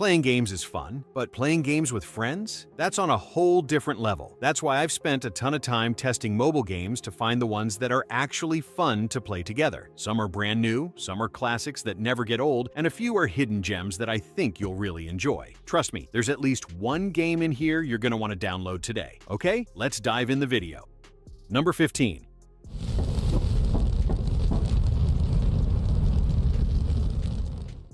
Playing games is fun, but playing games with friends? That's on a whole different level. That's why I've spent a ton of time testing mobile games to find the ones that are actually fun to play together. Some are brand new, some are classics that never get old, and a few are hidden gems that I think you'll really enjoy. Trust me, there's at least one game in here you're going to want to download today. Okay, let's dive in the video. Number 15.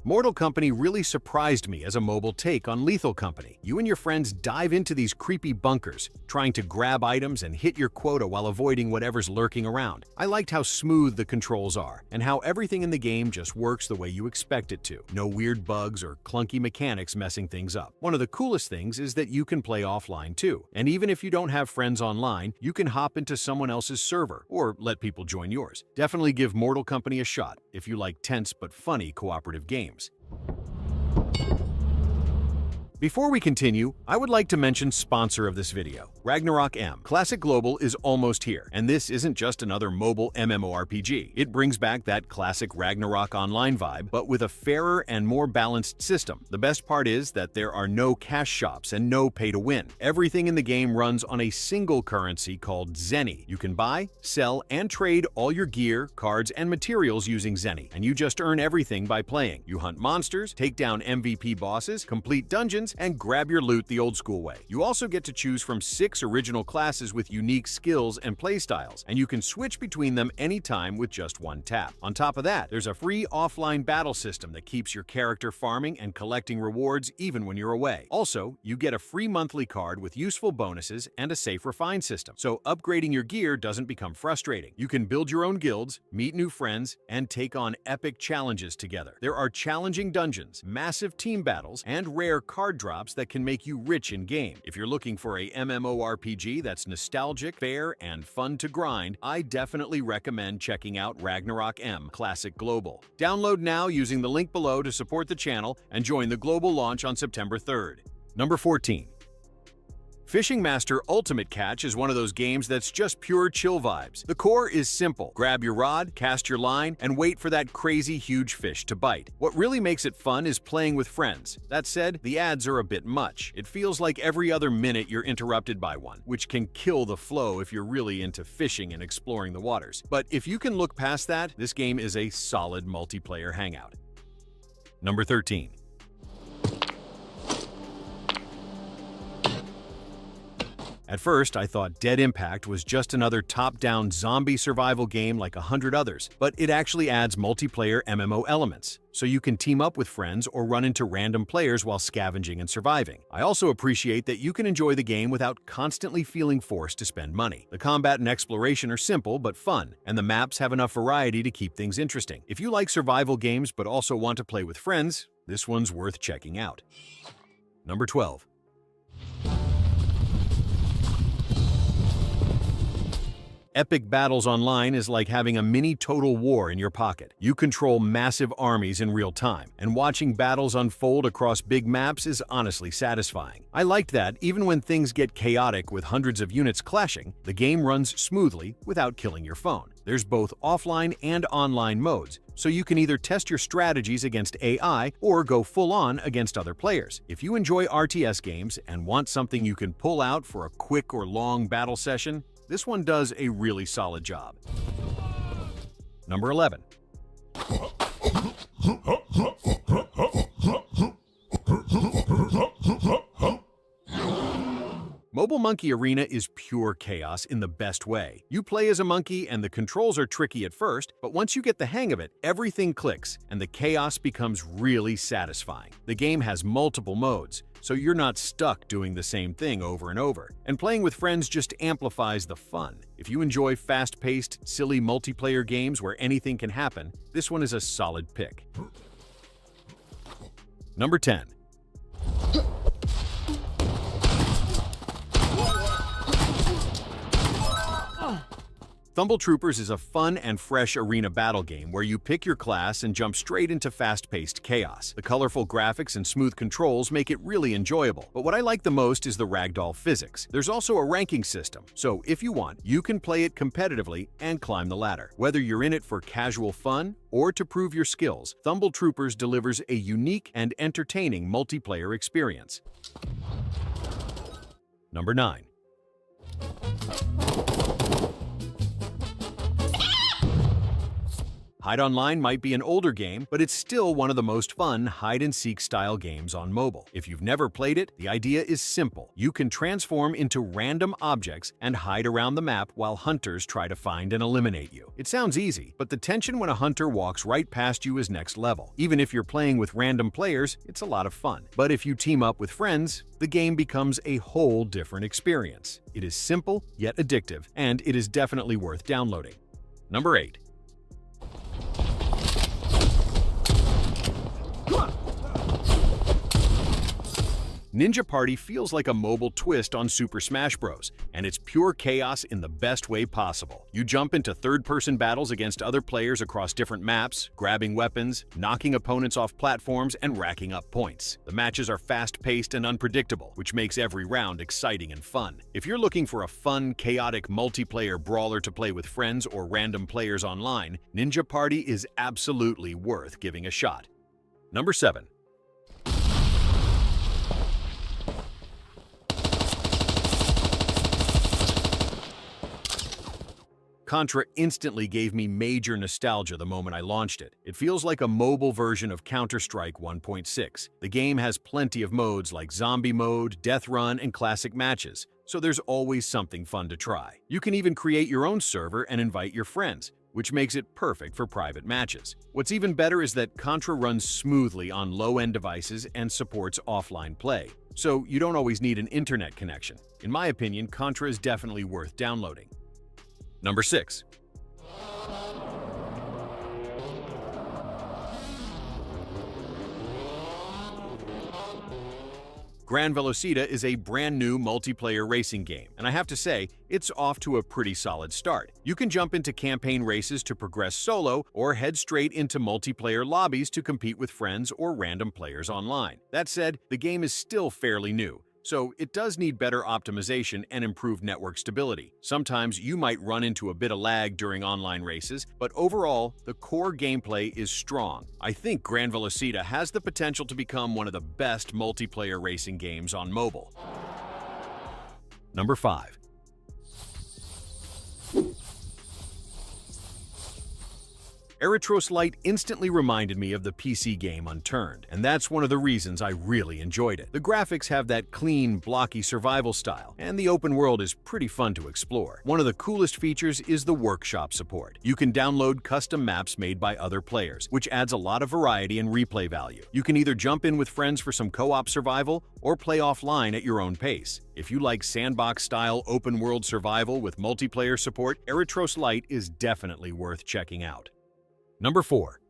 Mortal Company really surprised me as a mobile take on Lethal Company. You and your friends dive into these creepy bunkers, trying to grab items and hit your quota while avoiding whatever's lurking around. I liked how smooth the controls are, and how everything in the game just works the way you expect it to. No weird bugs or clunky mechanics messing things up. One of the coolest things is that you can play offline too, and even if you don't have friends online, you can hop into someone else's server, or let people join yours. Definitely give Mortal Company a shot if you like tense but funny cooperative games. Before we continue, I would like to mention sponsor of this video, Ragnarok M. Classic Global is almost here, and this isn't just another mobile MMORPG. It brings back that classic Ragnarok Online vibe, but with a fairer and more balanced system. The best part is that there are no cash shops and no pay-to-win. Everything in the game runs on a single currency called Zenny. You can buy, sell, and trade all your gear, cards, and materials using Zenny, and you just earn everything by playing. You hunt monsters, take down MVP bosses, complete dungeons, and grab your loot the old-school way. You also get to choose from 6 original classes with unique skills and playstyles, and you can switch between them anytime with just one tap. On top of that, there's a free offline battle system that keeps your character farming and collecting rewards even when you're away. Also, you get a free monthly card with useful bonuses and a safe refine system, so upgrading your gear doesn't become frustrating. You can build your own guilds, meet new friends, and take on epic challenges together. There are challenging dungeons, massive team battles, and rare card drops that can make you rich in-game. If you're looking for a MMORPG that's nostalgic, fair, and fun to grind, I definitely recommend checking out Ragnarok M Classic Global. Download now using the link below to support the channel and join the global launch on September 3rd. Number 14. Fishing Master Ultimate Catch is one of those games that's just pure chill vibes. The core is simple. Grab your rod, cast your line, and wait for that crazy huge fish to bite. What really makes it fun is playing with friends. That said, the ads are a bit much. It feels like every other minute you're interrupted by one, which can kill the flow if you're really into fishing and exploring the waters. But if you can look past that, this game is a solid multiplayer hangout. Number 13. At first, I thought Dead Impact was just another top-down zombie survival game like 100 others, but it actually adds multiplayer MMO elements, so you can team up with friends or run into random players while scavenging and surviving. I also appreciate that you can enjoy the game without constantly feeling forced to spend money. The combat and exploration are simple but fun, and the maps have enough variety to keep things interesting. If you like survival games but also want to play with friends, this one's worth checking out. Number 12. Epic Battles Online is like having a mini Total War in your pocket. You control massive armies in real time, and watching battles unfold across big maps is honestly satisfying. I liked that even when things get chaotic with hundreds of units clashing, the game runs smoothly without killing your phone. There's both offline and online modes, so you can either test your strategies against AI or go full-on against other players. If you enjoy RTS games and want something you can pull out for a quick or long battle session, this one does a really solid job. Number 11. Mobile Monkey Arena is pure chaos in the best way. You play as a monkey and the controls are tricky at first, but once you get the hang of it, everything clicks and the chaos becomes really satisfying. The game has multiple modes, so you're not stuck doing the same thing over and over. And playing with friends just amplifies the fun. If you enjoy fast-paced, silly multiplayer games where anything can happen, this one is a solid pick. Number 10. Thumble Troopers is a fun and fresh arena battle game where you pick your class and jump straight into fast-paced chaos. The colorful graphics and smooth controls make it really enjoyable, but what I like the most is the ragdoll physics. There's also a ranking system, so if you want, you can play it competitively and climb the ladder. Whether you're in it for casual fun or to prove your skills, Thumble Troopers delivers a unique and entertaining multiplayer experience. Number 9. Hide Online might be an older game, but it's still one of the most fun hide-and-seek style games on mobile. If you've never played it, the idea is simple. You can transform into random objects and hide around the map while hunters try to find and eliminate you. It sounds easy, but the tension when a hunter walks right past you is next level. Even if you're playing with random players, it's a lot of fun. But if you team up with friends, the game becomes a whole different experience. It is simple, yet addictive, and it is definitely worth downloading. Number 8. Ninja Party feels like a mobile twist on Super Smash Bros., and it's pure chaos in the best way possible. You jump into third-person battles against other players across different maps, grabbing weapons, knocking opponents off platforms, and racking up points. The matches are fast-paced and unpredictable, which makes every round exciting and fun. If you're looking for a fun, chaotic multiplayer brawler to play with friends or random players online, Ninja Party is absolutely worth giving a shot. Number 7. Contra instantly gave me major nostalgia the moment I launched it. It feels like a mobile version of Counter-Strike 1.6. The game has plenty of modes like Zombie Mode, Death Run, and Classic Matches, so there's always something fun to try. You can even create your own server and invite your friends, which makes it perfect for private matches. What's even better is that Contra runs smoothly on low-end devices and supports offline play, so you don't always need an internet connection. In my opinion, Contra is definitely worth downloading. Number 6. Gran Velocita is a brand new multiplayer racing game, and I have to say, it's off to a pretty solid start. You can jump into campaign races to progress solo, or head straight into multiplayer lobbies to compete with friends or random players online. That said, the game is still fairly new, so it does need better optimization and improved network stability. Sometimes you might run into a bit of lag during online races, but overall, the core gameplay is strong. I think Gran Velocita has the potential to become one of the best multiplayer racing games on mobile. Number 5. Eritros Light instantly reminded me of the PC game Unturned, and that's one of the reasons I really enjoyed it. The graphics have that clean, blocky survival style, and the open world is pretty fun to explore. One of the coolest features is the workshop support. You can download custom maps made by other players, which adds a lot of variety and replay value. You can either jump in with friends for some co-op survival or play offline at your own pace. If you like sandbox-style open-world survival with multiplayer support, Eritros Light is definitely worth checking out. Number 4.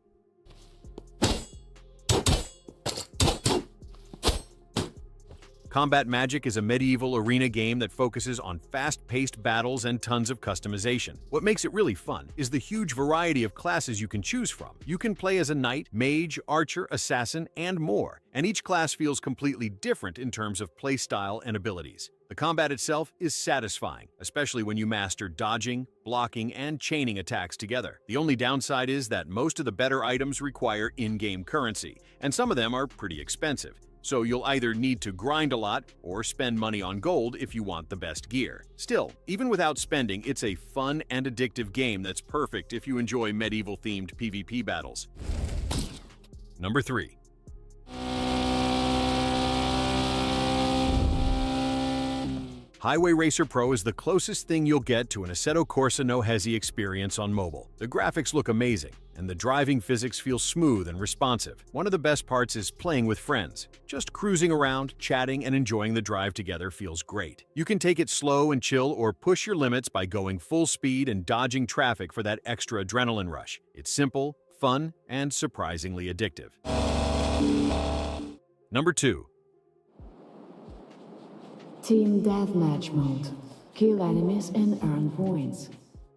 Combat Magic is a medieval arena game that focuses on fast-paced battles and tons of customization. What makes it really fun is the huge variety of classes you can choose from. You can play as a knight, mage, archer, assassin, and more, and each class feels completely different in terms of playstyle and abilities. The combat itself is satisfying, especially when you master dodging, blocking, and chaining attacks together. The only downside is that most of the better items require in-game currency, and some of them are pretty expensive. So you'll either need to grind a lot or spend money on gold if you want the best gear. Still, even without spending, it's a fun and addictive game that's perfect if you enjoy medieval-themed PvP battles. Number 3. Highway Racer Pro is the closest thing you'll get to an Assetto Corsa No Hesi experience on mobile. The graphics look amazing, and the driving physics feel smooth and responsive. One of the best parts is playing with friends. Just cruising around, chatting, and enjoying the drive together feels great. You can take it slow and chill or push your limits by going full speed and dodging traffic for that extra adrenaline rush. It's simple, fun, and surprisingly addictive. Number 2. Team Deathmatch Mode. Kill enemies and earn points.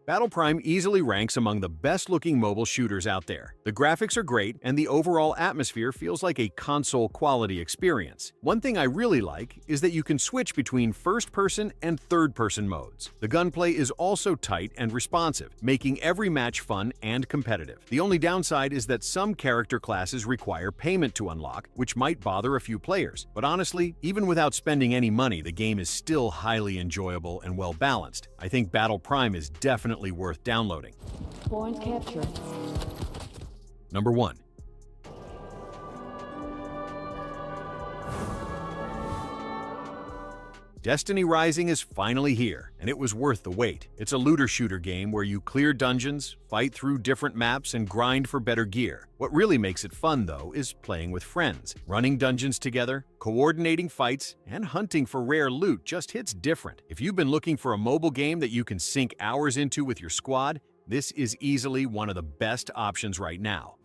Battle Prime easily ranks among the best-looking mobile shooters out there. The graphics are great, and the overall atmosphere feels like a console-quality experience. One thing I really like is that you can switch between first-person and third-person modes. The gunplay is also tight and responsive, making every match fun and competitive. The only downside is that some character classes require payment to unlock, which might bother a few players. But honestly, even without spending any money, the game is still highly enjoyable and well-balanced. I think Battle Prime is definitely worth downloading. Point captured. Number 1. Destiny Rising is finally here, and it was worth the wait. It's a looter-shooter game where you clear dungeons, fight through different maps, and grind for better gear. What really makes it fun, though, is playing with friends. Running dungeons together, coordinating fights, and hunting for rare loot just hits different. If you've been looking for a mobile game that you can sink hours into with your squad, this is easily one of the best options right now.